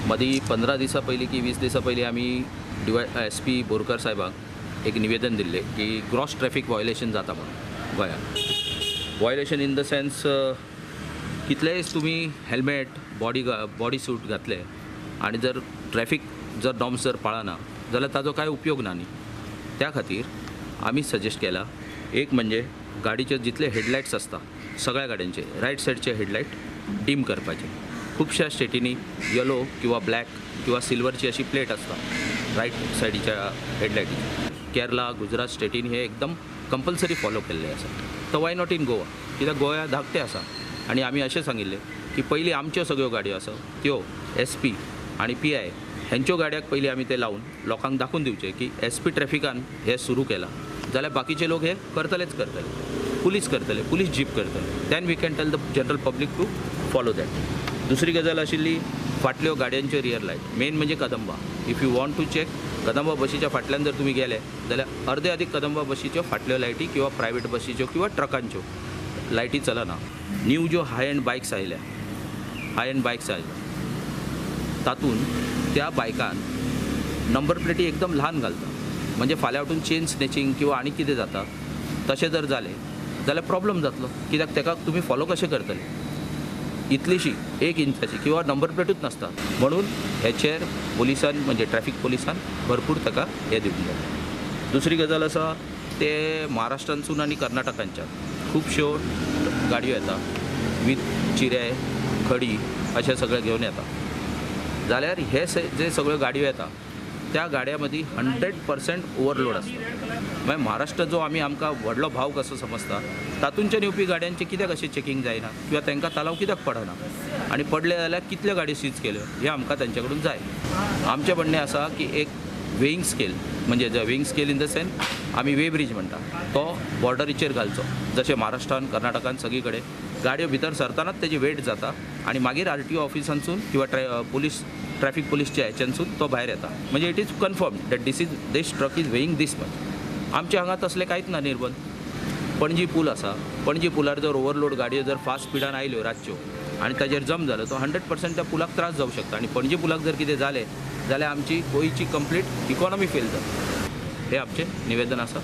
मदीं 15 दिसां पयलीं की 20 दिसां पयलीं आमी SP बोरकर साहेबाक एक निवेदन दिल्लें की ग्रॉस ट्रॅफिक वायोलेशन जाता म्हणून गोंयांत. वायोलेशन इन द सेन्स कितलेय तुमी हेल्मेट बॉडी सूट घातले आनी जर ट्रॅफिक जर नॉर्म्स जर पाळना जाल्यार ताजो कांय उपयोग ना न्ही. त्या खातीर आमी सजेस्ट केला एक म्हणजे गाडीचे जितले हेडलायट्स आसता सगळ्या गाड्यांचे रायट सायडचे हेडलायट डीम करपाचे. खुबश्या स्टेटींनी येलो किंवा ब्लॅक किंवा सिल्वरची अशी प्लेट आसता रायट सायडीच्या हेडलायटीची. केरला गुजरात स्टेटीन हे एकदम कंपल्सरी फॉलो केल्ले आसा. तर वाय नॉट इन गोवा, कित्याक गोंया धाकटें आसा आनी आमी अशें सांगिल्लें की पयलीं आमच्यो सगळ्यो गाडयो आसा त्यो SP आनी PI हेंच्यो गाड्याक पयलीं आमी ते लावन लोकांक दाखोवन दिवचे की SP ट्रॅफिकान हे सुरू केलां जाल्यार बाकीचे लोक हे करतलेच करतले, पुलीस करतले, पुलीस जीप करतले. Then we can tell the general public to follow that. दुसरी गजाल आशिल्ली फाटल्यो गाडयांच्यो रियर लायट. मेन म्हणजे Kadamba. If you want to check Kadamba बशीच्या फाटल्यान जर तुमी गेले जाल्यार अर्दे अधिक कदंबा बशीच्यो फाटल्यो लायटी किंवा प्रायवेट बशीच्यो किंवा ट्रकांच्यो लायटी चलना. न्यू ज्यो हाय एंड बायक्स आयल्या तातूंत त्या बायकान नंबर प्लेटी एकदम ल्हान घालता. म्हणजे फाल्यां उठून चेन स्नॅचिंग किंवा आनी कितें जाता तशें जर जालें जाल्यार प्रॉब्लम जातलो. कित्याक ताका तुमी फॉलो कशें करतले. इतलीशी 1 इंचाची किंवा नंबर प्लेटूच नासता. म्हणून हेचेर पुलिसान म्हणजे ट्रॅफिक पुलिसान भरपूर ताका हे दिवंक जाय. दुसरी गजाल आसा ते महाराष्ट्रांसून आनी कर्नाटकांच्या खुबश्यो गाडयो येता वीथ चिरे खडी अशें सगळें घेवन येता. जाल्यार हे जे सगळ्यो गाडयो येता त्या गाड्या मदीं 100% ओवरलोड आसता. मागीर महाराष्ट्र जो आमकां व्हडलो भाव कसो समजता तातूंच्यान येवपी गाड्यांचें कित्याक अशें चॅकींग जायना किंवा तांकां तालाव कित्याक पडना आनी पडले जाल्यार कितल्यो गाडयो सीज केल्यो हें आमकां तांचे कडून जाय. आमचें म्हणणें आसा की एक वेईंग स्केल म्हणजे weighing scale in the sense आमी वे ब्रिज म्हणटा तो बॉर्डरीचेर घालचो. जशें महाराष्ट्रान कर्नाटकान सगळी कडेन गाडयो भितर सरतानाच तेजी वेट जाता आनी मागीर RTO ऑफिसांसून किंवा ट्रॅफिक पुलीसच्या हेच्यानसून तो भायर येता. म्हणजे it is confirm that this truck is weighing this much. आमच्या हांगा तसलें कांयच ना निर्बंध. पणजी पूल आसा, पणजी पुलार जर ओवरलोड गाडयो जर फास्ट स्पिडान आयल्यो रातच्यो आनी ताजेर जम जालो तो 100% त्या पुलाक त्रास जावं शकता. आनी पणजी पुलाक जर कितें जालें जाल्यार आमची गोंयची कंप्लीट इकॉनॉमी फेल जाता. हें आमचें निवेदन आसा.